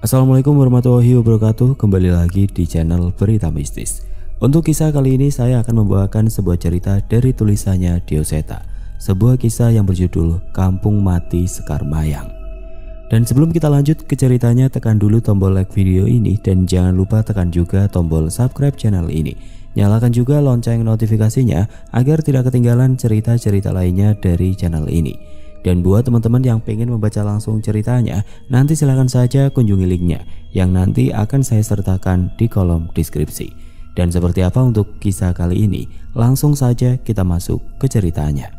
Assalamualaikum warahmatullahi wabarakatuh. Kembali lagi di channel Berita Mistis. Untuk kisah kali ini saya akan membawakan sebuah cerita dari tulisannya Dioseta. Sebuah kisah yang berjudul Kampung Mati Sekar Mayang. Dan sebelum kita lanjut ke ceritanya, tekan dulu tombol like video ini dan jangan lupa tekan juga tombol subscribe channel ini. Nyalakan juga lonceng notifikasinya agar tidak ketinggalan cerita-cerita lainnya dari channel ini. Dan buat teman-teman yang pengen membaca langsung ceritanya, nanti silahkan saja kunjungi linknya yang nanti akan saya sertakan di kolom deskripsi. Dan seperti apa untuk kisah kali ini? Langsung saja kita masuk ke ceritanya.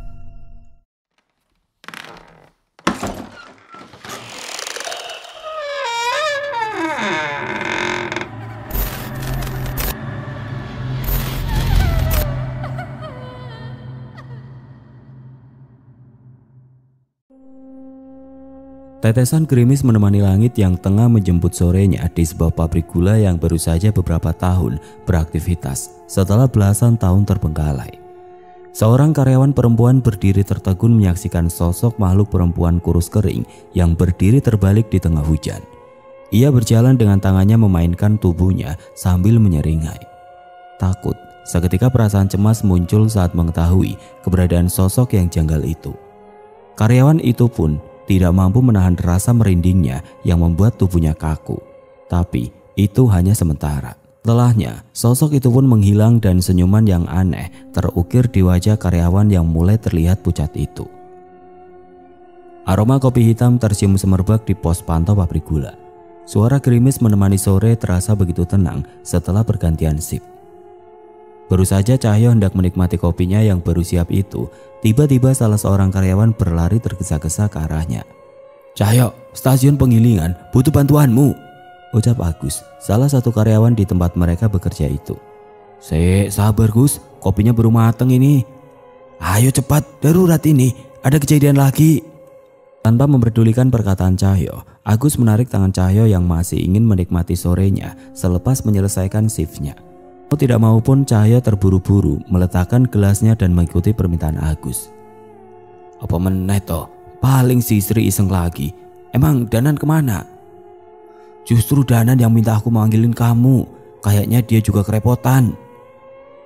Tetesan gerimis menemani langit yang tengah menjemput sorenya di sebuah pabrik gula yang baru saja beberapa tahun beraktivitas setelah belasan tahun terbengkalai. Seorang karyawan perempuan berdiri tertegun menyaksikan sosok makhluk perempuan kurus kering yang berdiri terbalik di tengah hujan. Ia berjalan dengan tangannya memainkan tubuhnya sambil menyeringai. Takut, seketika perasaan cemas muncul saat mengetahui keberadaan sosok yang janggal itu. Karyawan itu pun tidak mampu menahan rasa merindingnya yang membuat tubuhnya kaku. Tapi itu hanya sementara. Setelahnya, sosok itu pun menghilang dan senyuman yang aneh terukir di wajah karyawan yang mulai terlihat pucat itu. Aroma kopi hitam tercium semerbak di pos pantau pabrik gula. Suara gerimis menemani sore terasa begitu tenang setelah pergantian shift. Baru saja Cahyo hendak menikmati kopinya yang baru siap itu, tiba-tiba salah seorang karyawan berlari tergesa-gesa ke arahnya. "Cahyo, stasiun penggilingan butuh bantuanmu," ucap Agus, salah satu karyawan di tempat mereka bekerja itu. Sabar Gus, kopinya baru mateng ini. Ayo cepat, darurat ini, ada kejadian lagi." Tanpa memperdulikan perkataan Cahyo, Agus menarik tangan Cahyo yang masih ingin menikmati sorenya selepas menyelesaikan shiftnya. Tidak mau pun Cahyo terburu-buru meletakkan gelasnya dan mengikuti permintaan Agus. "Apa meneh toh? Paling si Sri iseng lagi. Emang Danan kemana?" "Justru Danan yang minta aku manggilin kamu. Kayaknya dia juga kerepotan."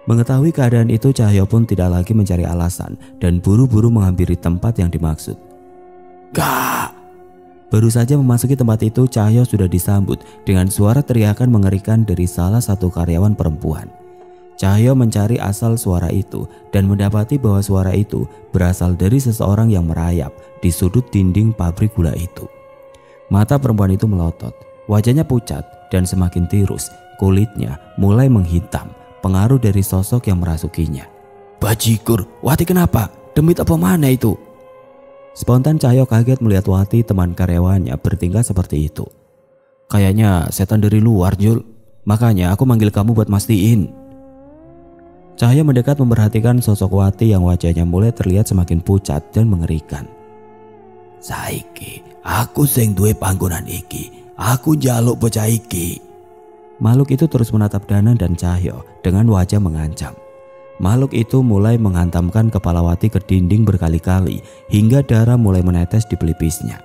Mengetahui keadaan itu, Cahyo pun tidak lagi mencari alasan dan buru-buru menghampiri tempat yang dimaksud. "Gak!" Baru saja memasuki tempat itu, Cahyo sudah disambut dengan suara teriakan mengerikan dari salah satu karyawan perempuan. Cahyo mencari asal suara itu dan mendapati bahwa suara itu berasal dari seseorang yang merayap di sudut dinding pabrik gula itu. Mata perempuan itu melotot, wajahnya pucat dan semakin tirus, kulitnya mulai menghitam, pengaruh dari sosok yang merasukinya. "Bajigur, Wati kenapa? Demit apa mana itu?" Spontan Cahyo kaget melihat Wati, teman karyawannya, bertingkah seperti itu. "Kayaknya setan dari luar, Jul. Makanya aku manggil kamu buat mastiin." Cahyo mendekat memperhatikan sosok Wati yang wajahnya mulai terlihat semakin pucat dan mengerikan. "Saiki aku sing duwe panggonan iki. Aku njaluk bocah iki." Makhluk itu terus menatap Danan dan Cahyo dengan wajah mengancam. Makhluk itu mulai menghantamkan kepala Wati ke dinding berkali-kali hingga darah mulai menetes di pelipisnya.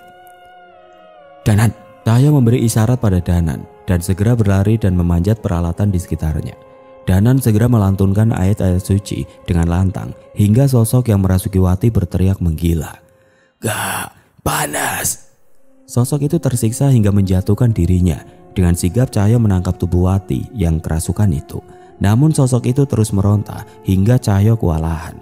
"Danan!" Cahyo memberi isyarat pada Danan dan segera berlari dan memanjat peralatan di sekitarnya. Danan segera melantunkan ayat-ayat suci dengan lantang hingga sosok yang merasuki Wati berteriak menggila. "Gak, panas!" Sosok itu tersiksa hingga menjatuhkan dirinya. Dengan sigap Cahyo menangkap tubuh Wati yang kerasukan itu. Namun sosok itu terus meronta hingga Cahyo kewalahan.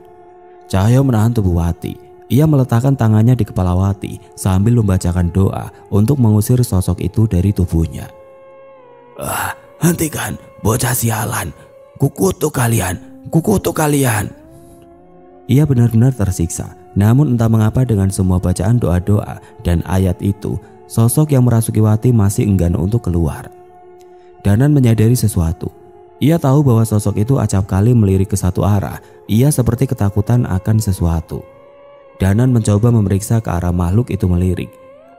Cahyo menahan tubuh Wati. Ia meletakkan tangannya di kepala Wati sambil membacakan doa untuk mengusir sosok itu dari tubuhnya. "Hentikan, bocah sialan. Kukutuk kalian, kukutuk kalian." Ia benar-benar tersiksa. Namun entah mengapa dengan semua bacaan doa-doa dan ayat itu, sosok yang merasuki Wati masih enggan untuk keluar. Danan menyadari sesuatu. Ia tahu bahwa sosok itu acap kali melirik ke satu arah. Ia seperti ketakutan akan sesuatu. Danan mencoba memeriksa ke arah makhluk itu melirik,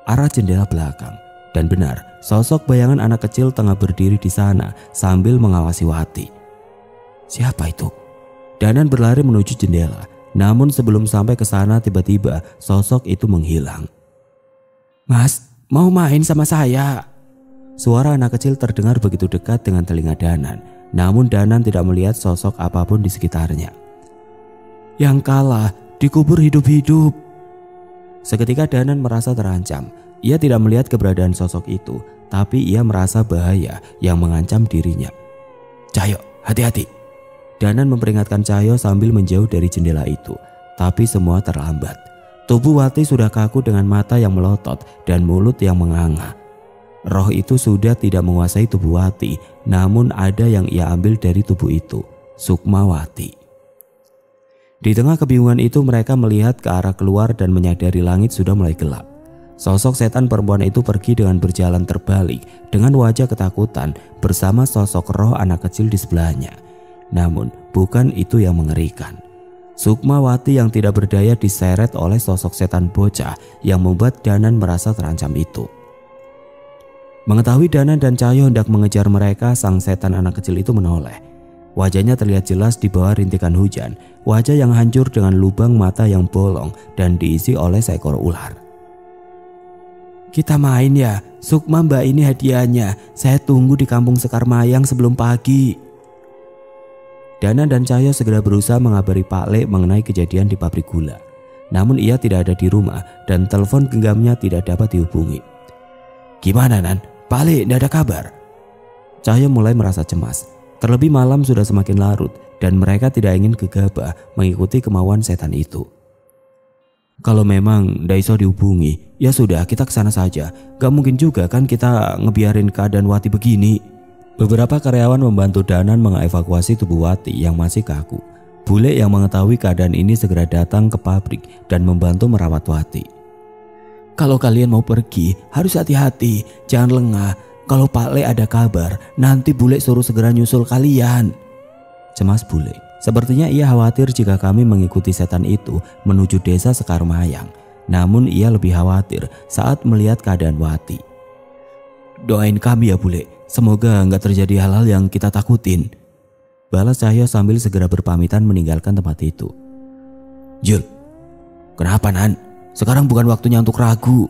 arah jendela belakang. Dan benar, sosok bayangan anak kecil tengah berdiri di sana sambil mengawasi Wati. "Siapa itu?" Danan berlari menuju jendela. Namun sebelum sampai ke sana tiba-tiba sosok itu menghilang. "Mas, mau main sama saya?" Suara anak kecil terdengar begitu dekat dengan telinga Danan, namun Danan tidak melihat sosok apapun di sekitarnya. Yang kalah dikubur hidup-hidup. Seketika Danan merasa terancam. Ia tidak melihat keberadaan sosok itu, tapi ia merasa bahaya yang mengancam dirinya. Cahyo, hati-hati. Danan memperingatkan Cahyo sambil menjauh dari jendela itu, tapi semua terlambat. Tubuh Wati sudah kaku dengan mata yang melotot dan mulut yang menganga. Roh itu sudah tidak menguasai tubuh Wati, namun ada yang ia ambil dari tubuh itu, Sukmawati. Di tengah kebingungan itu mereka melihat ke arah keluar dan menyadari langit sudah mulai gelap. Sosok setan perempuan itu pergi dengan berjalan terbalik dengan wajah ketakutan bersama sosok roh anak kecil di sebelahnya. Namun bukan itu yang mengerikan. Sukmawati yang tidak berdaya diseret oleh sosok setan bocah yang membuat Danan merasa terancam itu. Mengetahui Danan dan Cahyo hendak mengejar mereka, sang setan anak kecil itu menoleh. Wajahnya terlihat jelas di bawah rintikan hujan, wajah yang hancur dengan lubang mata yang bolong dan diisi oleh seekor ular. Kita main ya, Sukma mbak ini hadiahnya, saya tunggu di kampung Sekar Mayang sebelum pagi. Danan dan Cahyo segera berusaha mengabari Pak Le mengenai kejadian di pabrik gula. Namun ia tidak ada di rumah dan telepon genggamnya tidak dapat dihubungi. Gimana Nan? Pak Le tidak ada kabar. Cahyo mulai merasa cemas. Terlebih malam sudah semakin larut dan mereka tidak ingin gegabah mengikuti kemauan setan itu. Kalau memang tidak bisa dihubungi, ya sudah kita kesana saja. Gak mungkin juga kan kita ngebiarin keadaan Wati begini. Beberapa karyawan membantu Danan mengevakuasi tubuh Wati yang masih kaku. Bule yang mengetahui keadaan ini segera datang ke pabrik dan membantu merawat Wati. Kalau kalian mau pergi harus hati-hati, jangan lengah. Kalau Pak Le ada kabar, nanti bule suruh segera nyusul kalian. Cemas bule. Sepertinya ia khawatir jika kami mengikuti setan itu menuju desa Sekar Mayang. Namun ia lebih khawatir saat melihat keadaan Wati. Doain kami ya bule, semoga nggak terjadi hal-hal yang kita takutin. Balas Cahyo sambil segera berpamitan meninggalkan tempat itu. Jul, kenapa Nan? Sekarang bukan waktunya untuk ragu.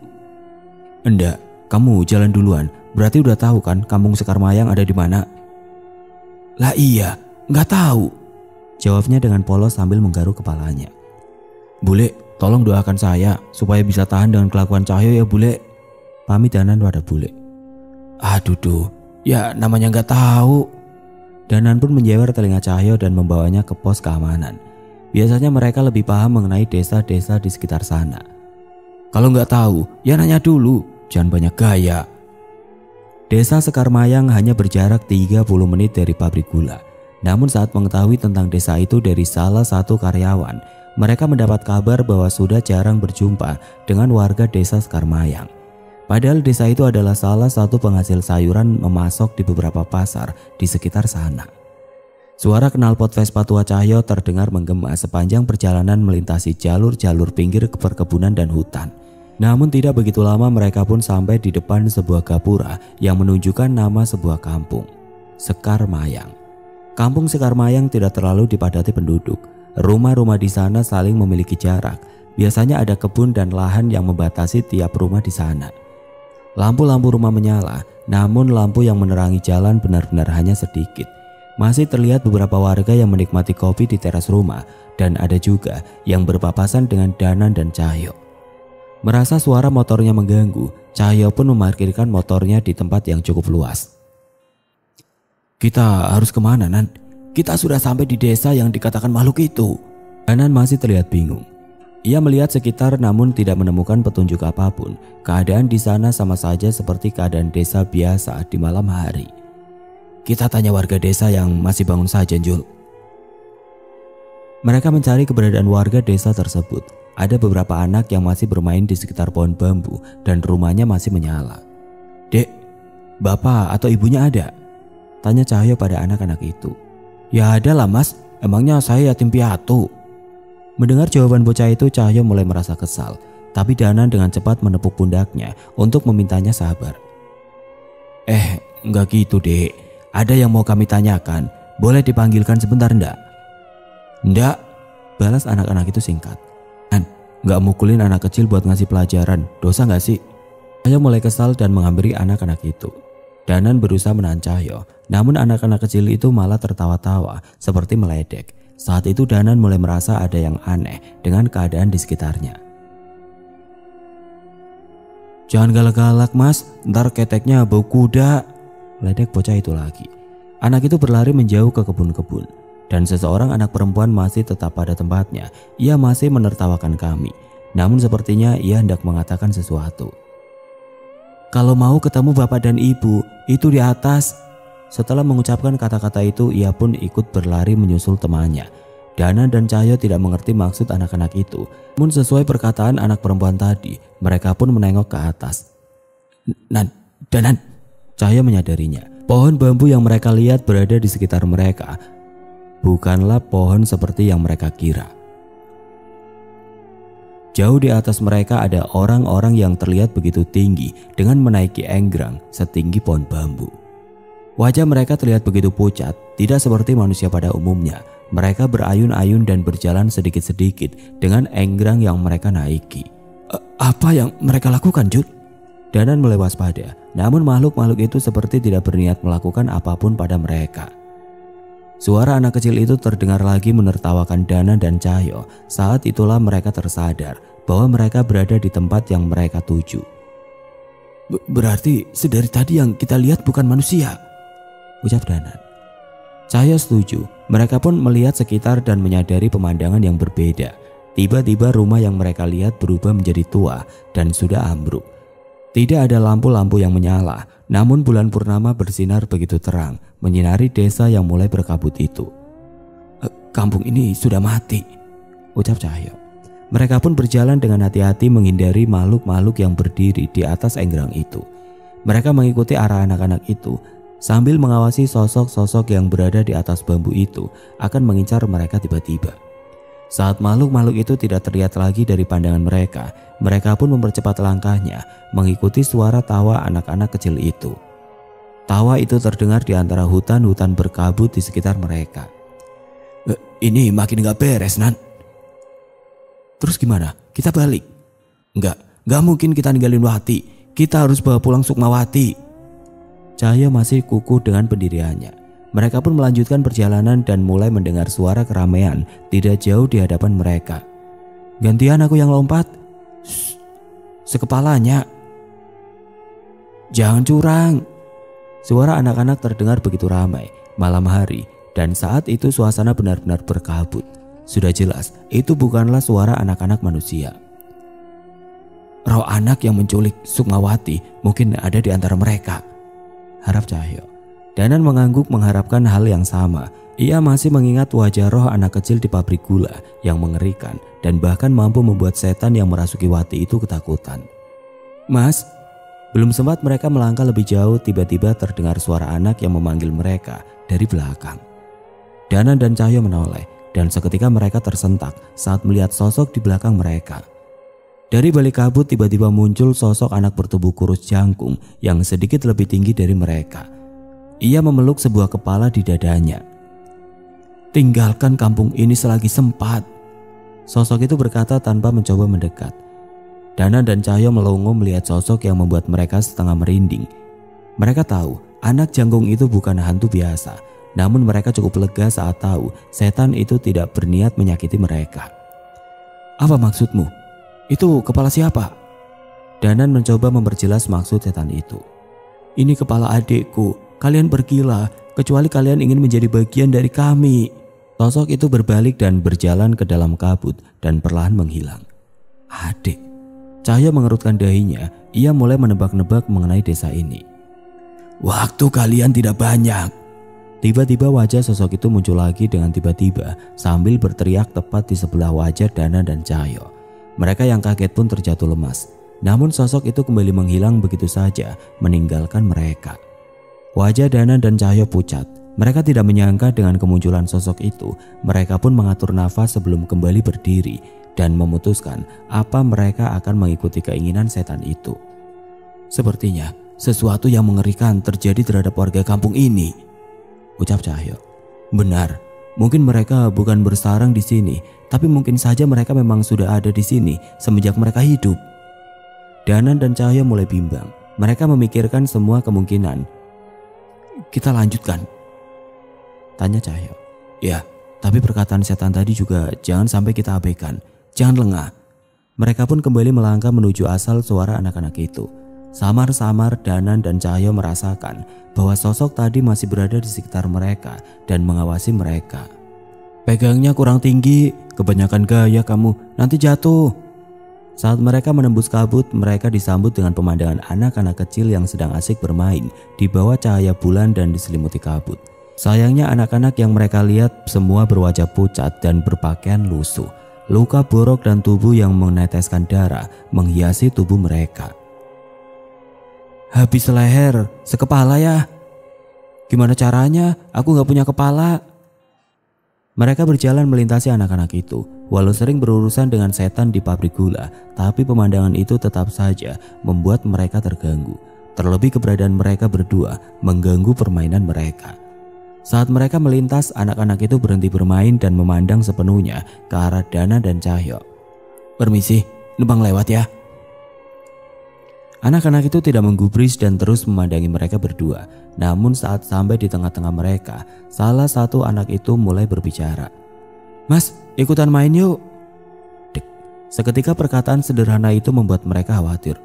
Enggak, kamu jalan duluan. Berarti udah tahu kan kampung Sekar Mayang ada di mana? Lah iya, nggak tahu. Jawabnya dengan polos sambil menggaruk kepalanya. Bule, tolong doakan saya supaya bisa tahan dengan kelakuan Cahyo ya bule. Pamit Danan pada bule. Aduh duh, ya namanya nggak tahu. Danan pun menjewer telinga Cahyo dan membawanya ke pos keamanan. Biasanya mereka lebih paham mengenai desa-desa di sekitar sana. Kalau nggak tahu, ya nanya dulu, jangan banyak gaya. Desa Sekar Mayang hanya berjarak 30 menit dari pabrik gula. Namun saat mengetahui tentang desa itu dari salah satu karyawan, mereka mendapat kabar bahwa sudah jarang berjumpa dengan warga desa Sekar Mayang. Padahal desa itu adalah salah satu penghasil sayuran memasok di beberapa pasar di sekitar sana. Suara knalpot Vespa tua Cahyo terdengar menggema sepanjang perjalanan melintasi jalur-jalur pinggir perkebunan dan hutan. Namun tidak begitu lama mereka pun sampai di depan sebuah gapura yang menunjukkan nama sebuah kampung, Sekar Mayang. Kampung Sekar Mayang tidak terlalu dipadati penduduk. Rumah-rumah di sana saling memiliki jarak. Biasanya ada kebun dan lahan yang membatasi tiap rumah di sana. Lampu-lampu rumah menyala, namun lampu yang menerangi jalan benar-benar hanya sedikit. Masih terlihat beberapa warga yang menikmati kopi di teras rumah dan ada juga yang berpapasan dengan Danan dan Cahyo. Merasa suara motornya mengganggu, Cahyo pun memarkirkan motornya di tempat yang cukup luas. Kita harus kemana Nan? Kita sudah sampai di desa yang dikatakan makhluk itu. Danan masih terlihat bingung. Ia melihat sekitar namun tidak menemukan petunjuk apapun. Keadaan di sana sama saja seperti keadaan desa biasa di malam hari. Kita tanya warga desa yang masih bangun saja, Jul. Mereka mencari keberadaan warga desa tersebut. Ada beberapa anak yang masih bermain di sekitar pohon bambu dan rumahnya masih menyala. Dek, bapak atau ibunya ada? Tanya Cahyo pada anak-anak itu. Ya ada lah mas, emangnya saya yatim piatu. Mendengar jawaban bocah itu, Cahyo mulai merasa kesal. Tapi Danan dengan cepat menepuk pundaknya untuk memintanya sabar. Enggak gitu dek, ada yang mau kami tanyakan. Boleh dipanggilkan sebentar enggak? Enggak, balas anak-anak itu singkat. Nggak mukulin anak kecil buat ngasih pelajaran, dosa nggak sih? Saya mulai kesal dan menghampiri anak-anak itu. Danan berusaha menahan Cahyo, namun anak-anak kecil itu malah tertawa-tawa seperti meledek. Saat itu Danan mulai merasa ada yang aneh dengan keadaan di sekitarnya. "Jangan galak-galak mas, ntar keteknya bau kuda," ledek bocah itu lagi. Anak itu berlari menjauh ke kebun-kebun, dan seseorang anak perempuan masih tetap pada tempatnya. Ia masih menertawakan kami, namun sepertinya ia hendak mengatakan sesuatu. "Kalau mau ketemu bapak dan ibu, itu di atas." Setelah mengucapkan kata-kata itu, ia pun ikut berlari menyusul temannya. Danan dan Cahyo tidak mengerti maksud anak-anak itu, namun sesuai perkataan anak perempuan tadi, mereka pun menengok ke atas. Danan, Cahyo menyadarinya. Pohon bambu yang mereka lihat berada di sekitar mereka bukanlah pohon seperti yang mereka kira. Jauh di atas mereka ada orang-orang yang terlihat begitu tinggi dengan menaiki enggrang setinggi pohon bambu. Wajah mereka terlihat begitu pucat, tidak seperti manusia pada umumnya. Mereka berayun-ayun dan berjalan sedikit-sedikit dengan enggrang yang mereka naiki. Apa yang mereka lakukan, Jud?" Danan mulai waspada, namun makhluk-makhluk itu seperti tidak berniat melakukan apapun pada mereka. Suara anak kecil itu terdengar lagi menertawakan Danan dan Cahyo. Saat itulah mereka tersadar bahwa mereka berada di tempat yang mereka tuju. "Berarti sedari tadi yang kita lihat bukan manusia," ucap Danan. Cahyo setuju. Mereka pun melihat sekitar dan menyadari pemandangan yang berbeda. Tiba-tiba rumah yang mereka lihat berubah menjadi tua dan sudah ambruk. Tidak ada lampu-lampu yang menyala, namun bulan purnama bersinar begitu terang, menyinari desa yang mulai berkabut itu. "Kampung ini sudah mati," ucap Cahyo. Mereka pun berjalan dengan hati-hati menghindari makhluk-makhluk yang berdiri di atas enggrang itu. Mereka mengikuti arah anak-anak itu sambil mengawasi sosok-sosok yang berada di atas bambu itu akan mengincar mereka tiba-tiba. Saat makhluk-makhluk itu tidak terlihat lagi dari pandangan mereka, mereka pun mempercepat langkahnya mengikuti suara tawa anak-anak kecil itu. Tawa itu terdengar di antara hutan-hutan berkabut di sekitar mereka. "Ini makin gak beres, Nan." "Terus gimana? Kita balik?" Enggak mungkin kita ninggalin Wati. Kita harus bawa pulang Sukmawati." Cahyo masih kukuh dengan pendiriannya. Mereka pun melanjutkan perjalanan dan mulai mendengar suara keramaian tidak jauh di hadapan mereka. "Gantian aku yang lompat." "Sekepalanya." "Jangan curang." Suara anak-anak terdengar begitu ramai malam hari, dan saat itu suasana benar-benar berkabut. Sudah jelas itu bukanlah suara anak-anak manusia. "Roh anak yang menculik Sukmawati mungkin ada di antara mereka," harap Cahyo. Danan mengangguk mengharapkan hal yang sama. Ia masih mengingat wajah roh anak kecil di pabrik gula yang mengerikan dan bahkan mampu membuat setan yang merasuki Wati itu ketakutan. "Mas." Belum sempat mereka melangkah lebih jauh, tiba-tiba terdengar suara anak yang memanggil mereka dari belakang. Danan dan Cahyo menoleh, dan seketika mereka tersentak saat melihat sosok di belakang mereka. Dari balik kabut tiba-tiba muncul sosok anak bertubuh kurus jangkung yang sedikit lebih tinggi dari mereka. Ia memeluk sebuah kepala di dadanya. "Tinggalkan kampung ini selagi sempat," sosok itu berkata tanpa mencoba mendekat. Danan dan Cahyo melongo melihat sosok yang membuat mereka setengah merinding. Mereka tahu anak jangkung itu bukan hantu biasa, namun mereka cukup lega saat tahu setan itu tidak berniat menyakiti mereka. "Apa maksudmu? Itu kepala siapa?" Danan mencoba memperjelas maksud setan itu. "Ini kepala adikku. Kalian pergilah, kecuali kalian ingin menjadi bagian dari kami." Sosok itu berbalik dan berjalan ke dalam kabut dan perlahan menghilang. "Adik." Cahyo mengerutkan dahinya. Ia mulai menebak-nebak mengenai desa ini. "Waktu kalian tidak banyak." Tiba-tiba wajah sosok itu muncul lagi dengan tiba-tiba sambil berteriak tepat di sebelah wajah Dana dan Cahyo. Mereka yang kaget pun terjatuh lemas. Namun sosok itu kembali menghilang begitu saja, meninggalkan mereka. Wajah Dana dan Cahyo pucat. Mereka tidak menyangka dengan kemunculan sosok itu. Mereka pun mengatur nafas sebelum kembali berdiri dan memutuskan apa mereka akan mengikuti keinginan setan itu. "Sepertinya sesuatu yang mengerikan terjadi terhadap warga kampung ini," ucap Cahyo. "Benar, mungkin mereka bukan bersarang di sini, tapi mungkin saja mereka memang sudah ada di sini semenjak mereka hidup." Danan dan Cahyo mulai bimbang. Mereka memikirkan semua kemungkinan. Kita lanjutkan, tanya Cahyo. Ya, tapi perkataan setan tadi juga jangan sampai kita abaikan. Jangan lengah. Mereka pun kembali melangkah menuju asal suara anak-anak itu. Samar-samar Danan dan Cahyo merasakan bahwa sosok tadi masih berada di sekitar mereka dan mengawasi mereka. Pegangnya kurang tinggi, kebanyakan gaya kamu, nanti jatuh. Saat mereka menembus kabut, mereka disambut dengan pemandangan anak-anak kecil yang sedang asik bermain di bawah cahaya bulan dan diselimuti kabut. Sayangnya anak-anak yang mereka lihat semua berwajah pucat dan berpakaian lusuh. Luka borok dan tubuh yang meneteskan darah menghiasi tubuh mereka. Habis leher, sekepala ya. Gimana caranya? Aku gak punya kepala. Mereka berjalan melintasi anak-anak itu. Walau sering berurusan dengan setan di pabrik gula, tapi pemandangan itu tetap saja membuat mereka terganggu. Terlebih keberadaan mereka berdua mengganggu permainan mereka. Saat mereka melintas, anak-anak itu berhenti bermain dan memandang sepenuhnya ke arah Dana dan Cahyo. Permisi, numpang lewat ya. Anak-anak itu tidak menggubris dan terus memandangi mereka berdua. Namun saat sampai di tengah-tengah mereka, salah satu anak itu mulai berbicara. Mas, ikutan main yuk. Dek. Seketika perkataan sederhana itu membuat mereka khawatir.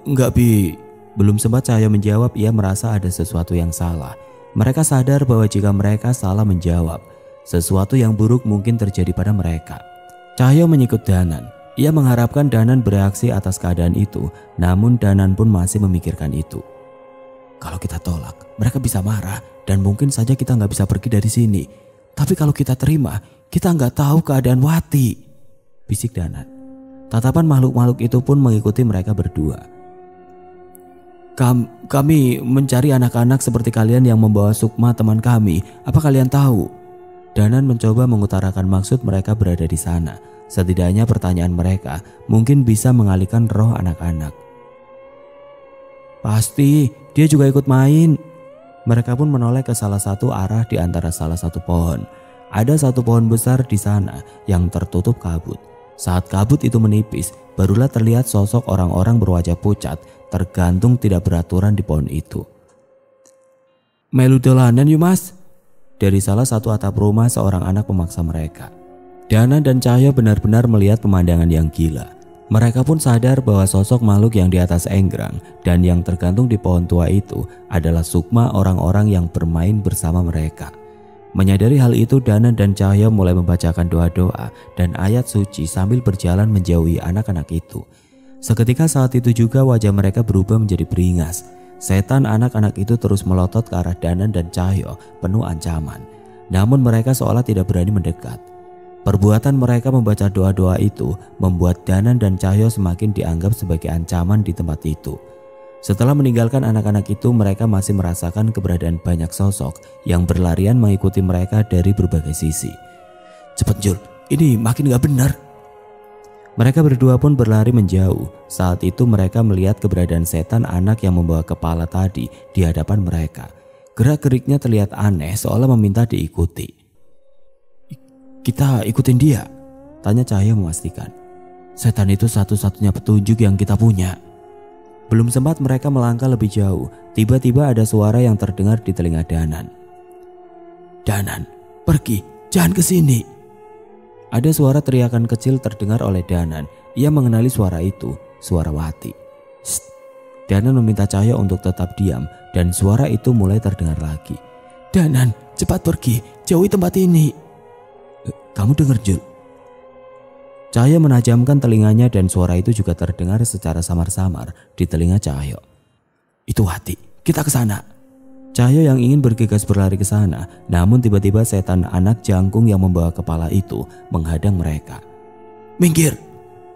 Enggak Bi. Belum sempat Cahyo menjawab, ia merasa ada sesuatu yang salah. Mereka sadar bahwa jika mereka salah menjawab, sesuatu yang buruk mungkin terjadi pada mereka. Cahyo menyikut Danan. Ia mengharapkan Danan bereaksi atas keadaan itu, namun Danan pun masih memikirkan itu. Kalau kita tolak, mereka bisa marah dan mungkin saja kita nggak bisa pergi dari sini. Tapi kalau kita terima, kita nggak tahu keadaan Wati, bisik Danan. Tatapan makhluk-makhluk itu pun mengikuti mereka berdua. Kami mencari anak-anak seperti kalian yang membawa Sukma teman kami. Apa kalian tahu? Danan mencoba mengutarakan maksud mereka berada di sana. Setidaknya pertanyaan mereka mungkin bisa mengalihkan roh anak-anak. Pasti, dia juga ikut main. Mereka pun menoleh ke salah satu arah di antara salah satu pohon. Ada satu pohon besar di sana yang tertutup kabut. Saat kabut itu menipis, barulah terlihat sosok orang-orang berwajah pucat tergantung tidak beraturan di pohon itu. Melu dolanan yuk mas. Dari salah satu atap rumah seorang anak memaksa mereka. Dana dan Cahyo benar-benar melihat pemandangan yang gila. Mereka pun sadar bahwa sosok makhluk yang di atas enggrang dan yang tergantung di pohon tua itu adalah Sukma orang-orang yang bermain bersama mereka. Menyadari hal itu, Dana dan Cahyo mulai membacakan doa-doa dan ayat suci sambil berjalan menjauhi anak-anak itu. Seketika saat itu juga wajah mereka berubah menjadi beringas. Setan anak-anak itu terus melotot ke arah Dana dan Cahyo penuh ancaman. Namun mereka seolah tidak berani mendekat. Perbuatan mereka membaca doa-doa itu membuat Danan dan Cahyo semakin dianggap sebagai ancaman di tempat itu. Setelah meninggalkan anak-anak itu, mereka masih merasakan keberadaan banyak sosok yang berlarian mengikuti mereka dari berbagai sisi. Cepet Jul, ini makin gak benar. Mereka berdua pun berlari menjauh. Saat itu mereka melihat keberadaan setan anak yang membawa kepala tadi di hadapan mereka. Gerak-geriknya terlihat aneh seolah meminta diikuti. Kita ikutin dia, tanya Cahyo memastikan. Setan itu satu-satunya petunjuk yang kita punya. Belum sempat mereka melangkah lebih jauh, tiba-tiba ada suara yang terdengar di telinga Danan. Danan, pergi, jangan ke sini. Ada suara teriakan kecil terdengar oleh Danan. Ia mengenali suara itu, suara Wati. Shh. Danan meminta Cahyo untuk tetap diam dan suara itu mulai terdengar lagi. Danan, cepat pergi, jauhi tempat ini. Kamu dengar Jul? Cahyo menajamkan telinganya dan suara itu juga terdengar secara samar-samar di telinga Cahyo. Itu Wati, kita ke sana. Cahyo yang ingin bergegas berlari ke sana, namun tiba-tiba setan anak jangkung yang membawa kepala itu menghadang mereka. Minggir,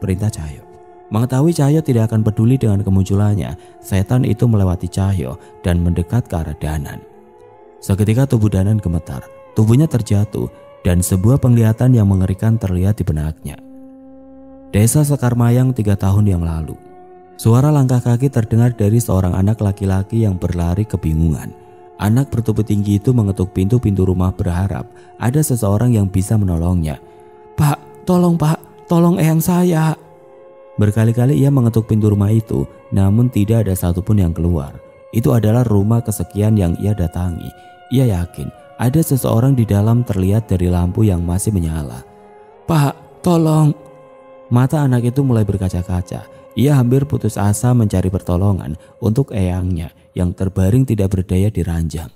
perintah Cahyo. Mengetahui Cahyo tidak akan peduli dengan kemunculannya, setan itu melewati Cahyo dan mendekat ke arah Danan. Seketika tubuh Danan gemetar, tubuhnya terjatuh dan sebuah penglihatan yang mengerikan terlihat di benaknya. Desa Sekarmayang 3 tahun yang lalu. Suara langkah kaki terdengar dari seorang anak laki-laki yang berlari kebingungan. Anak bertubuh tinggi itu mengetuk pintu-pintu rumah berharap ada seseorang yang bisa menolongnya. Pak, tolong eyang saya. Berkali-kali ia mengetuk pintu rumah itu, namun tidak ada satupun yang keluar. itu adalah rumah kesekian yang ia datangi. Ia yakin ada seseorang di dalam terlihat dari lampu yang masih menyala. "Pak, tolong." Mata anak itu mulai berkaca-kaca. Ia hampir putus asa mencari pertolongan untuk eyangnya yang terbaring tidak berdaya di ranjang.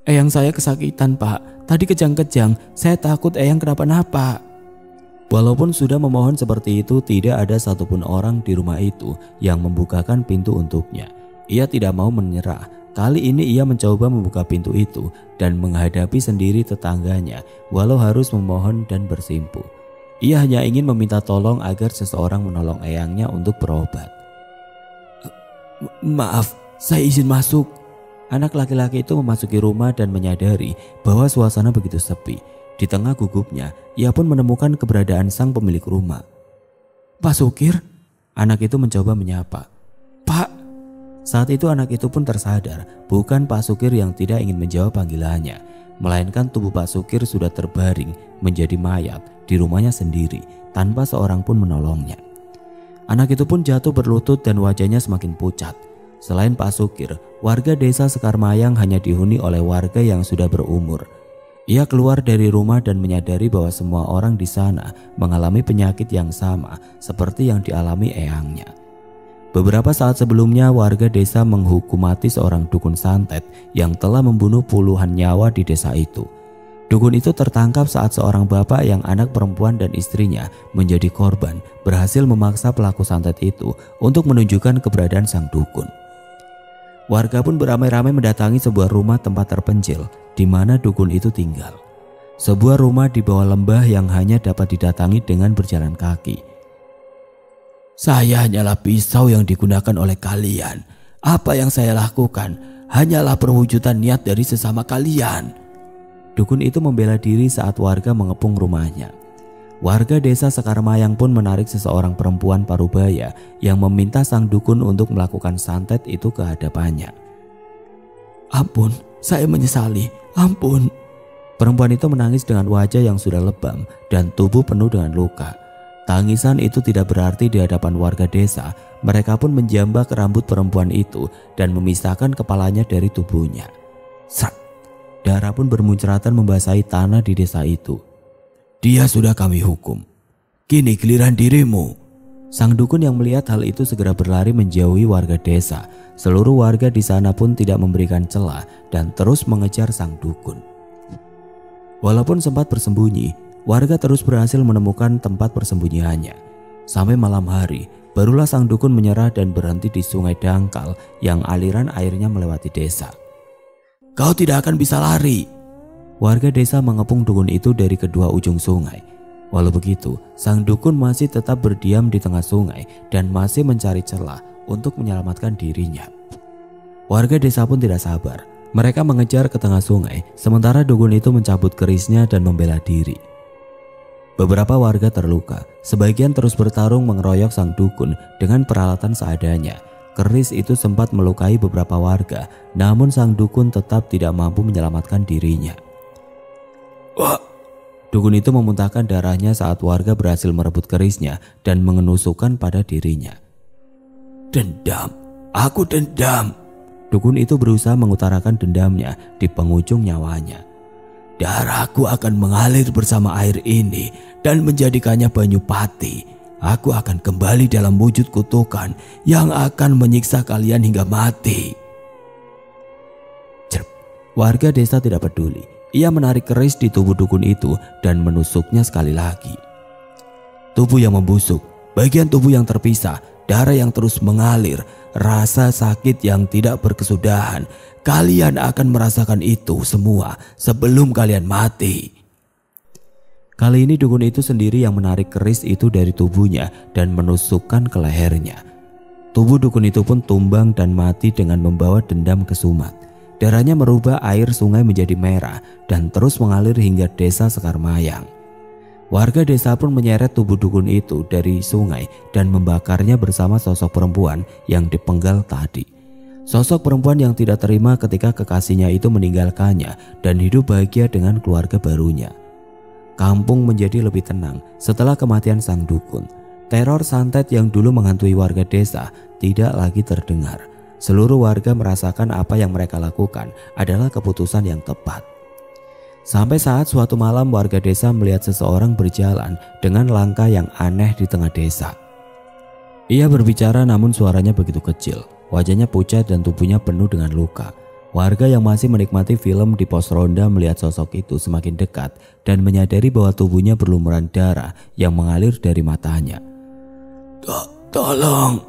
"Eyang saya kesakitan, Pak. Tadi kejang-kejang, saya takut eyang kenapa-napa." Walaupun sudah memohon seperti itu, tidak ada satupun orang di rumah itu yang membukakan pintu untuknya. Ia tidak mau menyerah. Kali ini ia mencoba membuka pintu itu dan menghadapi sendiri tetangganya walau harus memohon dan bersimpuh. Ia hanya ingin meminta tolong agar seseorang menolong eyangnya untuk berobat. "Maaf, saya izin masuk." Anak laki-laki itu memasuki rumah dan menyadari bahwa suasana begitu sepi. Di tengah gugupnya, ia pun menemukan keberadaan sang pemilik rumah. "Pak Sukir?" Anak itu mencoba menyapa. "Pak." Saat itu anak itu pun tersadar bukan Pak Sukir yang tidak ingin menjawab panggilannya, melainkan tubuh Pak Sukir sudah terbaring menjadi mayat di rumahnya sendiri tanpa seorang pun menolongnya. Anak itu pun jatuh berlutut dan wajahnya semakin pucat. Selain Pak Sukir, warga desa Sekarmayang hanya dihuni oleh warga yang sudah berumur. Ia keluar dari rumah dan menyadari bahwa semua orang di sana mengalami penyakit yang sama seperti yang dialami eyangnya. Beberapa saat sebelumnya, warga desa menghukum mati seorang dukun santet yang telah membunuh puluhan nyawa di desa itu. Dukun itu tertangkap saat seorang bapak yang anak perempuan dan istrinya menjadi korban berhasil memaksa pelaku santet itu untuk menunjukkan keberadaan sang dukun. Warga pun beramai-ramai mendatangi sebuah rumah tempat terpencil di mana dukun itu tinggal. Sebuah rumah di bawah lembah yang hanya dapat didatangi dengan berjalan kaki. "Saya hanyalah pisau yang digunakan oleh kalian. Apa yang saya lakukan hanyalah perwujudan niat dari sesama kalian." Dukun itu membela diri saat warga mengepung rumahnya. Warga desa Sekarmayang pun menarik seseorang perempuan parubaya yang meminta sang dukun untuk melakukan santet itu ke hadapannya. "Ampun, saya menyesali. Ampun." Perempuan itu menangis dengan wajah yang sudah lebam dan tubuh penuh dengan luka. Tangisan itu tidak berarti di hadapan warga desa. Mereka pun menjambak rambut perempuan itu dan memisahkan kepalanya dari tubuhnya. Sat! Darah pun bermuncratan membasahi tanah di desa itu. "Dia sudah kami hukum. Kini giliran dirimu." Sang dukun yang melihat hal itu segera berlari menjauhi warga desa. Seluruh warga di sana pun tidak memberikan celah dan terus mengejar sang dukun. Walaupun sempat bersembunyi, warga terus berhasil menemukan tempat persembunyiannya. Sampai malam hari, barulah sang dukun menyerah dan berhenti di sungai dangkal yang aliran airnya melewati desa. "Kau tidak akan bisa lari." Warga desa mengepung dukun itu dari kedua ujung sungai. Walau begitu, sang dukun masih tetap berdiam di tengah sungai dan masih mencari celah untuk menyelamatkan dirinya. Warga desa pun tidak sabar. Mereka mengejar ke tengah sungai, sementara dukun itu mencabut kerisnya dan membela diri. Beberapa warga terluka, sebagian terus bertarung mengeroyok sang dukun dengan peralatan seadanya. Keris itu sempat melukai beberapa warga, namun sang dukun tetap tidak mampu menyelamatkan dirinya. "Wah!" Dukun itu memuntahkan darahnya saat warga berhasil merebut kerisnya dan mengenusukkan pada dirinya. "Dendam, aku dendam." Dukun itu berusaha mengutarakan dendamnya di penghujung nyawanya. "Darahku akan mengalir bersama air ini dan menjadikannya banyu pati. Aku akan kembali dalam wujud kutukan yang akan menyiksa kalian hingga mati." Cerp. Warga desa tidak peduli. Ia menarik keris di tubuh dukun itu dan menusuknya sekali lagi. Tubuh yang membusuk, bagian tubuh yang terpisah, darah yang terus mengalir, rasa sakit yang tidak berkesudahan. Kalian akan merasakan itu semua sebelum kalian mati. Kali ini dukun itu sendiri yang menarik keris itu dari tubuhnya dan menusukkan ke lehernya. Tubuh dukun itu pun tumbang dan mati dengan membawa dendam kesumat. Darahnya merubah air sungai menjadi merah dan terus mengalir hingga desa Sekarmayang. Warga desa pun menyeret tubuh dukun itu dari sungai dan membakarnya bersama sosok perempuan yang dipenggal tadi. Sosok perempuan yang tidak terima ketika kekasihnya itu meninggalkannya dan hidup bahagia dengan keluarga barunya. Kampung menjadi lebih tenang setelah kematian sang dukun. Teror santet yang dulu menghantui warga desa tidak lagi terdengar. Seluruh warga merasakan apa yang mereka lakukan adalah keputusan yang tepat. Sampai saat suatu malam warga desa melihat seseorang berjalan dengan langkah yang aneh di tengah desa. Ia berbicara namun suaranya begitu kecil, wajahnya pucat dan tubuhnya penuh dengan luka. Warga yang masih menikmati film di pos ronda melihat sosok itu semakin dekat dan menyadari bahwa tubuhnya berlumuran darah yang mengalir dari matanya. Tolong!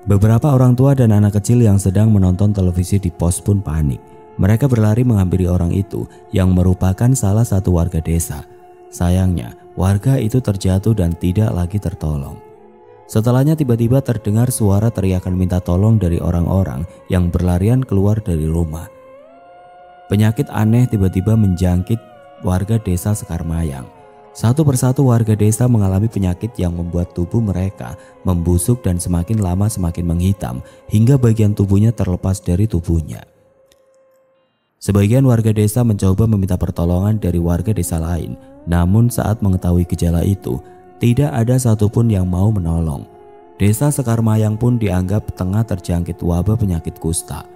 Beberapa orang tua dan anak kecil yang sedang menonton televisi di pos pun panik. Mereka berlari menghampiri orang itu yang merupakan salah satu warga desa. Sayangnya, warga itu terjatuh dan tidak lagi tertolong. Setelahnya tiba-tiba terdengar suara teriakan minta tolong dari orang-orang yang berlarian keluar dari rumah. Penyakit aneh tiba-tiba menjangkit warga desa Sekarmayang. Satu persatu warga desa mengalami penyakit yang membuat tubuh mereka membusuk dan semakin lama semakin menghitam hingga bagian tubuhnya terlepas dari tubuhnya. Sebagian warga desa mencoba meminta pertolongan dari warga desa lain, namun saat mengetahui gejala itu, tidak ada satupun yang mau menolong. Desa Sekarmayang pun dianggap tengah terjangkit wabah penyakit kusta.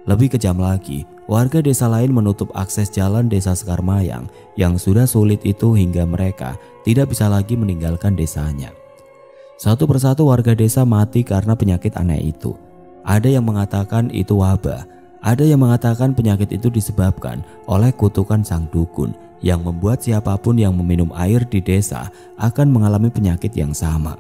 Lebih kejam lagi, warga desa lain menutup akses jalan desa Sekarmayang yang sudah sulit itu hingga mereka tidak bisa lagi meninggalkan desanya. Satu persatu warga desa mati karena penyakit aneh itu. Ada yang mengatakan itu wabah. Ada yang mengatakan penyakit itu disebabkan oleh kutukan sang dukun yang membuat siapapun yang meminum air di desa akan mengalami penyakit yang sama.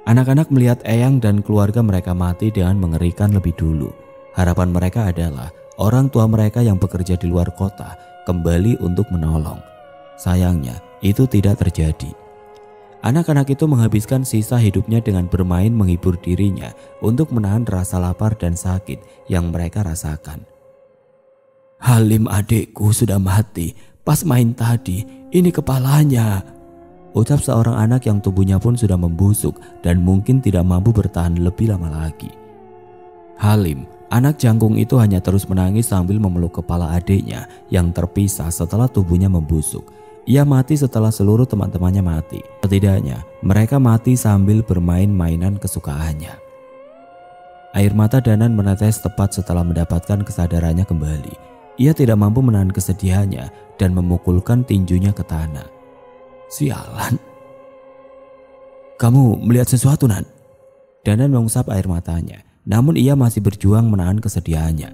Anak-anak melihat eyang dan keluarga mereka mati dengan mengerikan lebih dulu. Harapan mereka adalah orang tua mereka yang bekerja di luar kota kembali untuk menolong. Sayangnya, itu tidak terjadi. Anak-anak itu menghabiskan sisa hidupnya dengan bermain menghibur dirinya untuk menahan rasa lapar dan sakit yang mereka rasakan. Halim adikku sudah mati pas main tadi, ini kepalanya, ucap seorang anak yang tubuhnya pun sudah membusuk dan mungkin tidak mampu bertahan lebih lama lagi. Halim, anak jangkung itu hanya terus menangis sambil memeluk kepala adiknya yang terpisah setelah tubuhnya membusuk. Ia mati setelah seluruh teman-temannya mati. Setidaknya mereka mati sambil bermain mainan kesukaannya. Air mata Danan menetes tepat setelah mendapatkan kesadarannya kembali. Ia tidak mampu menahan kesedihannya dan memukulkan tinjunya ke tanah. Sialan. Kamu melihat sesuatu, Nan? Danan mengusap air matanya, namun ia masih berjuang menahan kesedihannya.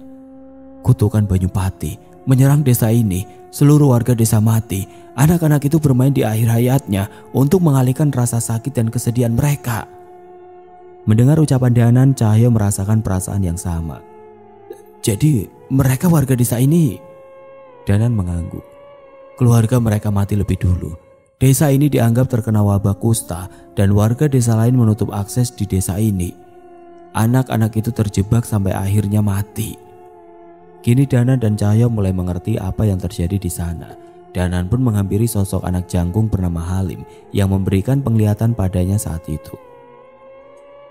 Kutukan Banyupati menyerang desa ini. Seluruh warga desa mati. Anak-anak itu bermain di akhir hayatnya untuk mengalihkan rasa sakit dan kesedihan mereka. Mendengar ucapan Danan, Cahyo merasakan perasaan yang sama. Jadi mereka warga desa ini? Danan mengangguk. Keluarga mereka mati lebih dulu. Desa ini dianggap terkena wabah kusta dan warga desa lain menutup akses di desa ini. Anak-anak itu terjebak sampai akhirnya mati. Kini Danan dan Cahyo mulai mengerti apa yang terjadi di sana. Danan pun menghampiri sosok anak jangkung bernama Halim yang memberikan penglihatan padanya saat itu.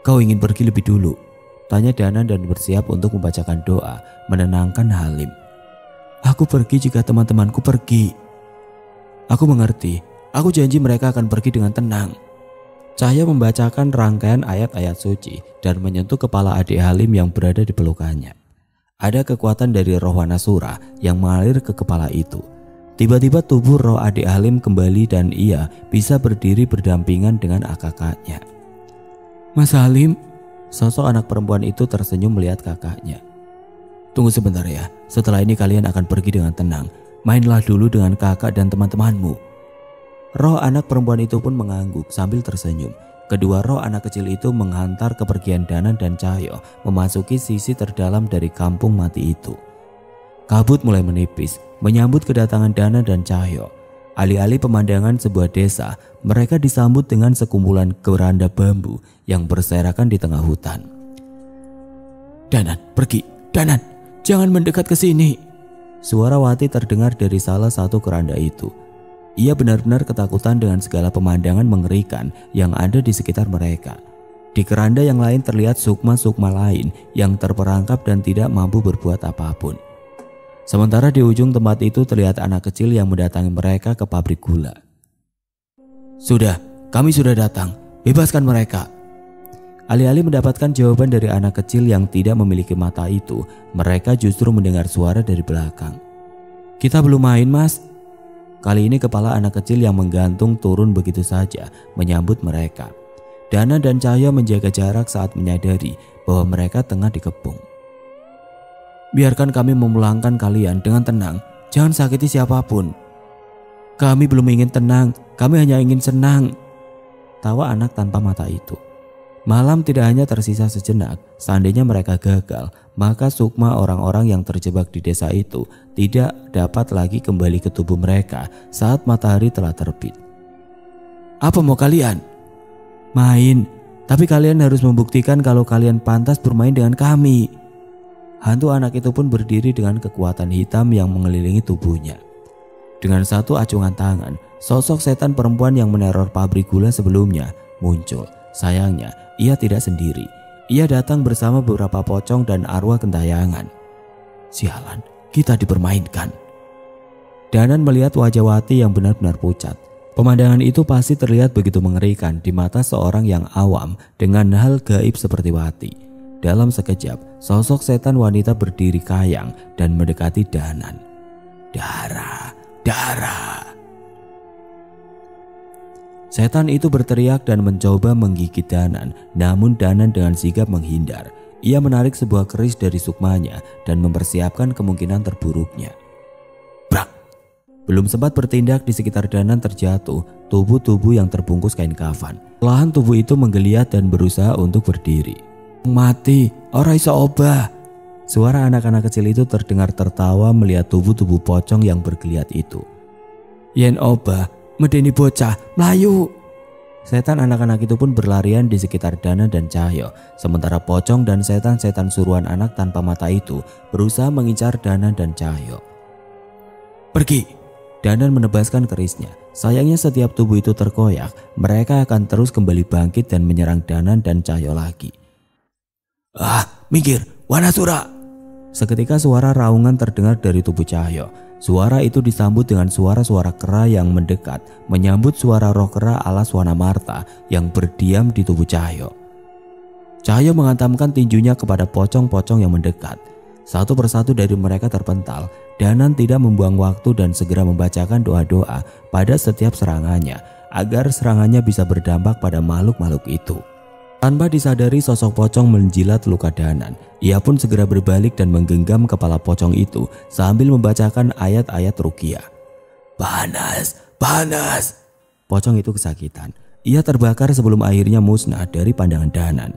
Kau ingin pergi lebih dulu? Tanya Danan dan bersiap untuk membacakan doa menenangkan Halim. Aku pergi jika teman-temanku pergi. Aku mengerti. Aku janji mereka akan pergi dengan tenang. Cahyo membacakan rangkaian ayat-ayat suci dan menyentuh kepala adik Halim yang berada di pelukannya. Ada kekuatan dari roh Wanasura yang mengalir ke kepala itu. Tiba-tiba tubuh roh adik Halim kembali dan ia bisa berdiri berdampingan dengan kakaknya. Mas Halim, sosok anak perempuan itu tersenyum melihat kakaknya. Tunggu sebentar ya, setelah ini kalian akan pergi dengan tenang. Mainlah dulu dengan kakak dan teman-temanmu. Roh anak perempuan itu pun mengangguk sambil tersenyum. Kedua roh anak kecil itu menghantar kepergian Danan dan Cahyo memasuki sisi terdalam dari kampung mati itu. Kabut mulai menipis menyambut kedatangan Danan dan Cahyo. Alih-alih pemandangan sebuah desa, mereka disambut dengan sekumpulan keranda bambu yang berserakan di tengah hutan. Danan, pergi. Danan, jangan mendekat ke sini. Suara Wati terdengar dari salah satu keranda itu. Ia benar-benar ketakutan dengan segala pemandangan mengerikan yang ada di sekitar mereka. Di keranda yang lain terlihat sukma-sukma lain yang terperangkap dan tidak mampu berbuat apapun. Sementara di ujung tempat itu terlihat anak kecil yang mendatangi mereka ke pabrik gula. Sudah, kami sudah datang. Bebaskan mereka. Alih-alih mendapatkan jawaban dari anak kecil yang tidak memiliki mata itu, mereka justru mendengar suara dari belakang. "Kita belum main, Mas." Kali ini kepala anak kecil yang menggantung turun begitu saja menyambut mereka. Dana dan Cahyo menjaga jarak saat menyadari bahwa mereka tengah dikepung. "Biarkan kami memulangkan kalian dengan tenang, jangan sakiti siapapun." "Kami belum ingin tenang, kami hanya ingin senang," tawa anak tanpa mata itu. Malam tidak hanya tersisa sejenak. Seandainya mereka gagal, maka sukma orang-orang yang terjebak di desa itu tidak dapat lagi kembali ke tubuh mereka saat matahari telah terbit. "Apa mau kalian?" "Main, tapi kalian harus membuktikan kalau kalian pantas bermain dengan kami." Hantu anak itu pun berdiri dengan kekuatan hitam yang mengelilingi tubuhnya. Dengan satu acungan tangan, sosok setan perempuan yang meneror pabrik gula sebelumnya muncul. Sayangnya, ia tidak sendiri. Ia datang bersama beberapa pocong dan arwah gentayangan. "Sialan, kita dipermainkan." Danan melihat wajah Wati yang benar-benar pucat. Pemandangan itu pasti terlihat begitu mengerikan di mata seorang yang awam dengan hal gaib seperti Wati. Dalam sekejap, sosok setan wanita berdiri kayang dan mendekati Danan. "Darah, darah." Setan itu berteriak dan mencoba menggigit Danan, namun Danan dengan sigap menghindar. Ia menarik sebuah keris dari sukmanya dan mempersiapkan kemungkinan terburuknya. Brak! Belum sempat bertindak, di sekitar Danan terjatuh tubuh-tubuh yang terbungkus kain kafan. Perlahan tubuh itu menggeliat dan berusaha untuk berdiri. "Mati, ora iso obah." Suara anak-anak kecil itu terdengar tertawa melihat tubuh-tubuh pocong yang bergeliat itu. "Yen obah, medeni bocah, melayu." Setan anak-anak itu pun berlarian di sekitar Dana dan Cahyo, sementara pocong dan setan-setan suruhan anak tanpa mata itu berusaha mengincar Dana dan Cahyo. "Pergi!" Danan menebaskan kerisnya. Sayangnya setiap tubuh itu terkoyak, mereka akan terus kembali bangkit dan menyerang Danan dan Cahyo lagi. "Ah, minggir, Wanasura!" Seketika suara raungan terdengar dari tubuh Cahyo. Suara itu disambut dengan suara-suara kera yang mendekat, menyambut suara roh kera ala Swanamarta yang berdiam di tubuh Cahyo. Cahyo menghantamkan tinjunya kepada pocong-pocong yang mendekat. Satu persatu dari mereka terpental. Danan tidak membuang waktu dan segera membacakan doa-doa pada setiap serangannya agar serangannya bisa berdampak pada makhluk-makhluk itu. Tanpa disadari, sosok pocong menjilat luka Danan. Ia pun segera berbalik dan menggenggam kepala pocong itu sambil membacakan ayat-ayat ruqyah. "Panas, panas!" Pocong itu kesakitan. Ia terbakar sebelum airnya musnah dari pandangan Danan.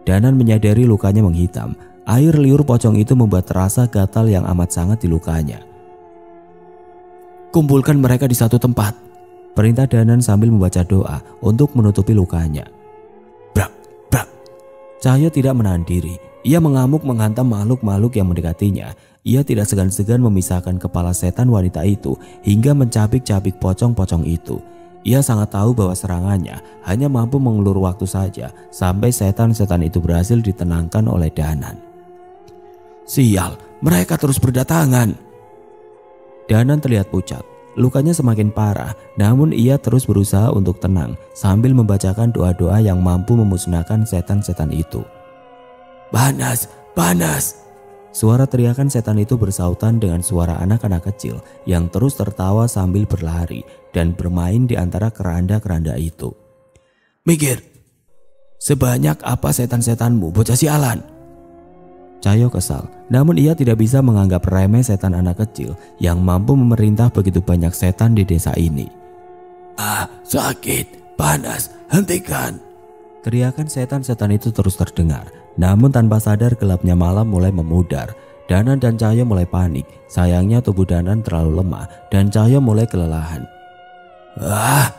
Danan menyadari lukanya menghitam. Air liur pocong itu membuat rasa gatal yang amat sangat di lukanya. "Kumpulkan mereka di satu tempat," perintah Danan sambil membaca doa untuk menutupi lukanya. Cahyo tidak menahan diri. Ia mengamuk menghantam makhluk-makhluk yang mendekatinya. Ia tidak segan-segan memisahkan kepala setan wanita itu hingga mencabik-cabik pocong-pocong itu. Ia sangat tahu bahwa serangannya hanya mampu mengulur waktu saja sampai setan-setan itu berhasil ditenangkan oleh Danan. "Sial, mereka terus berdatangan." Danan terlihat pucat. Lukanya semakin parah, namun ia terus berusaha untuk tenang sambil membacakan doa-doa yang mampu memusnahkan setan-setan itu. "Panas, panas!" Suara teriakan setan itu bersautan dengan suara anak-anak kecil yang terus tertawa sambil berlari dan bermain di antara keranda-keranda itu. "Mikir, sebanyak apa setan-setanmu, bocah sialan?" Cahyo kesal, namun ia tidak bisa menganggap remeh setan anak kecil yang mampu memerintah begitu banyak setan di desa ini. "Ah, sakit, panas, hentikan!" Teriakan setan-setan itu terus terdengar, namun tanpa sadar gelapnya malam mulai memudar. Danan dan Cahyo mulai panik. Sayangnya tubuh Danan terlalu lemah dan Cahyo mulai kelelahan. "Ah!"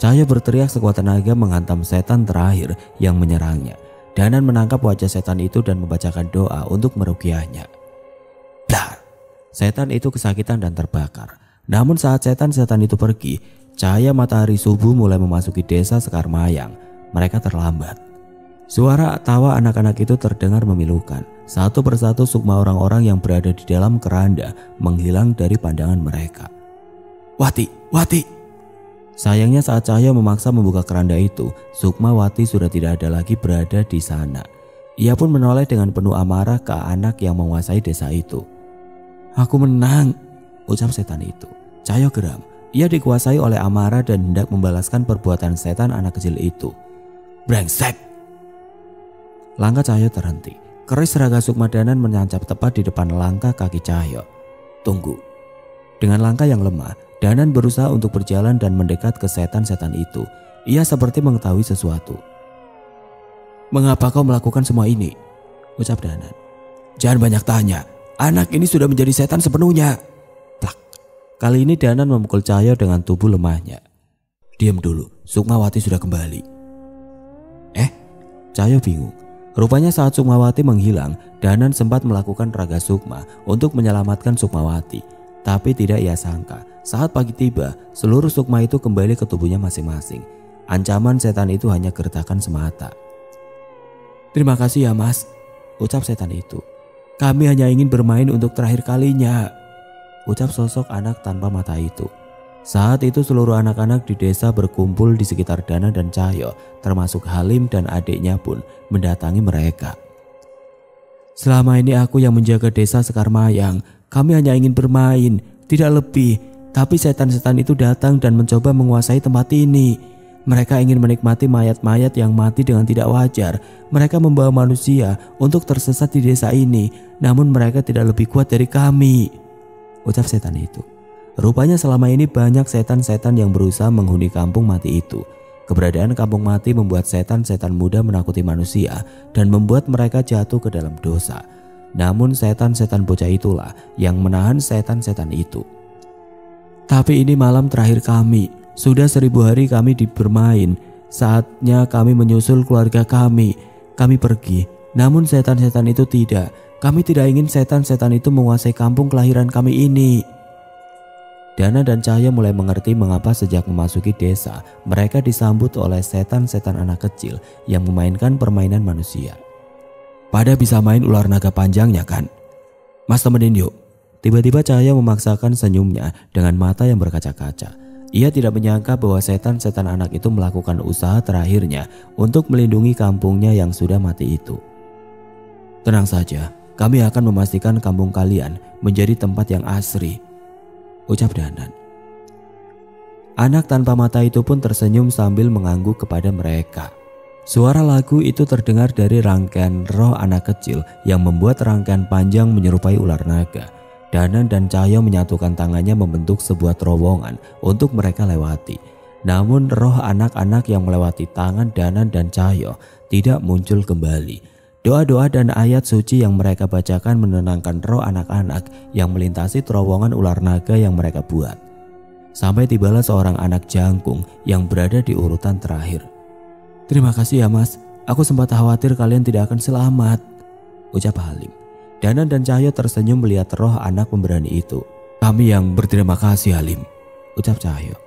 Cahyo berteriak sekuat tenaga menghantam setan terakhir yang menyerangnya. Danan menangkap wajah setan itu dan membacakan doa untuk meruqyahnya. Blar! Setan itu kesakitan dan terbakar. Namun saat setan-setan itu pergi, cahaya matahari subuh mulai memasuki desa Sekarmayang. Mereka terlambat. Suara tawa anak-anak itu terdengar memilukan. Satu persatu sukma orang-orang yang berada di dalam keranda menghilang dari pandangan mereka. "Wati, Wati!" Sayangnya saat Cahyo memaksa membuka keranda itu, Sukmawati sudah tidak ada lagi berada di sana. Ia pun menoleh dengan penuh amarah ke anak yang menguasai desa itu. "Aku menang," ucap setan itu. Cahyo geram. Ia dikuasai oleh amarah dan hendak membalaskan perbuatan setan anak kecil itu. "Brengsek!" Langkah Cahyo terhenti. Keris raga Sukmadanan menancap tepat di depan langkah kaki Cahyo. "Tunggu." Dengan langkah yang lemah, Danan berusaha untuk berjalan dan mendekat ke setan-setan itu. Ia seperti mengetahui sesuatu. "Mengapa kau melakukan semua ini?" ucap Danan. "Jangan banyak tanya. Anak ini sudah menjadi setan sepenuhnya." Plak. Kali ini Danan memukul Cahyo dengan tubuh lemahnya. "Diam dulu, Sukmawati sudah kembali." Cahyo bingung. Rupanya saat Sukmawati menghilang, Danan sempat melakukan raga Sukma untuk menyelamatkan Sukmawati. Tapi tidak ia sangka, saat pagi tiba, seluruh Sukma itu kembali ke tubuhnya masing-masing. Ancaman setan itu hanya gertakan semata. "Terima kasih ya Mas," ucap setan itu. "Kami hanya ingin bermain untuk terakhir kalinya," ucap sosok anak tanpa mata itu. Saat itu seluruh anak-anak di desa berkumpul di sekitar Danan dan Cahyo, termasuk Halim dan adiknya pun mendatangi mereka. "Selama ini aku yang menjaga desa Sekarmayang. Kami hanya ingin bermain, tidak lebih. Tapi setan-setan itu datang dan mencoba menguasai tempat ini. Mereka ingin menikmati mayat-mayat yang mati dengan tidak wajar. Mereka membawa manusia untuk tersesat di desa ini. Namun mereka tidak lebih kuat dari kami," ucap setan itu. Rupanya selama ini banyak setan-setan yang berusaha menghuni kampung mati itu. Keberadaan kampung mati membuat setan-setan muda menakuti manusia dan membuat mereka jatuh ke dalam dosa. Namun setan-setan bocah itulah yang menahan setan-setan itu. "Tapi ini malam terakhir kami. Sudah 1000 hari kami bermain. Saatnya kami menyusul keluarga kami. Kami pergi. Namun setan-setan itu tidak. Kami tidak ingin setan-setan itu menguasai kampung kelahiran kami ini." Dana dan Cahyo mulai mengerti mengapa sejak memasuki desa, mereka disambut oleh setan-setan anak kecil yang memainkan permainan manusia. "Pada bisa main ular naga panjangnya kan? Mas temenin yuk." Tiba-tiba Cahyo memaksakan senyumnya dengan mata yang berkaca-kaca. Ia tidak menyangka bahwa setan-setan anak itu melakukan usaha terakhirnya untuk melindungi kampungnya yang sudah mati itu. "Tenang saja, kami akan memastikan kampung kalian menjadi tempat yang asri," ucap Danan. Anak tanpa mata itu pun tersenyum sambil mengangguk kepada mereka. Suara lagu itu terdengar dari rangkaian roh anak kecil yang membuat rangkaian panjang menyerupai ular naga. Danan dan Cahyo menyatukan tangannya membentuk sebuah terowongan untuk mereka lewati. Namun roh anak-anak yang melewati tangan Danan dan Cahyo tidak muncul kembali. Doa-doa dan ayat suci yang mereka bacakan menenangkan roh anak-anak yang melintasi terowongan ular naga yang mereka buat. Sampai tibalah seorang anak jangkung yang berada di urutan terakhir. "Terima kasih ya Mas, aku sempat khawatir kalian tidak akan selamat," ucap Halim. Danan dan Cahyo tersenyum melihat roh anak pemberani itu. "Kami yang berterima kasih Halim," ucap Cahyo.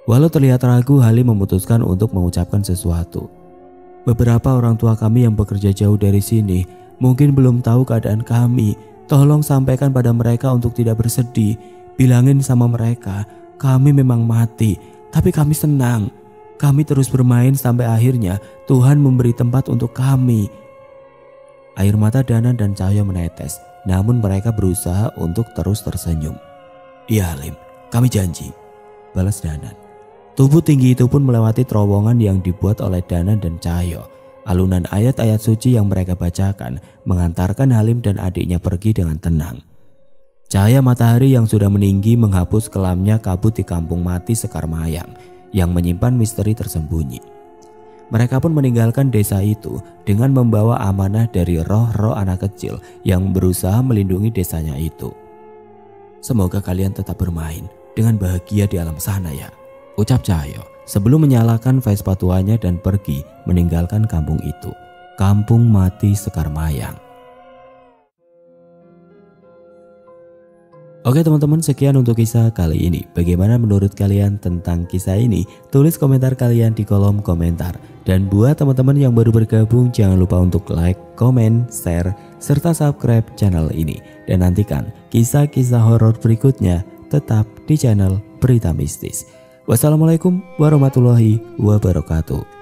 Walau terlihat ragu, Halim memutuskan untuk mengucapkan sesuatu. "Beberapa orang tua kami yang bekerja jauh dari sini mungkin belum tahu keadaan kami. Tolong sampaikan pada mereka untuk tidak bersedih. Bilangin sama mereka, kami memang mati, tapi kami senang. Kami terus bermain sampai akhirnya Tuhan memberi tempat untuk kami." Air mata Danan dan Cahyo menetes, namun mereka berusaha untuk terus tersenyum. "Iya Halim, kami janji," balas Danan. Tubuh tinggi itu pun melewati terowongan yang dibuat oleh Danan dan Cahyo. Alunan ayat-ayat suci yang mereka bacakan mengantarkan Halim dan adiknya pergi dengan tenang. Cahaya matahari yang sudah meninggi menghapus kelamnya kabut di kampung mati Sekarmayang yang menyimpan misteri tersembunyi. Mereka pun meninggalkan desa itu dengan membawa amanah dari roh-roh anak kecil yang berusaha melindungi desanya itu. "Semoga kalian tetap bermain dengan bahagia di alam sana ya," ucap Cahyo sebelum menyalakan Vespa tuanya dan pergi meninggalkan kampung itu. Kampung mati Sekarmayang. Oke teman-teman, sekian untuk kisah kali ini. Bagaimana menurut kalian tentang kisah ini? Tulis komentar kalian di kolom komentar. Dan buat teman-teman yang baru bergabung, jangan lupa untuk like, komen, share, serta subscribe channel ini. Dan nantikan kisah-kisah horor berikutnya tetap di channel Berita Mistis. Wassalamualaikum warahmatullahi wabarakatuh.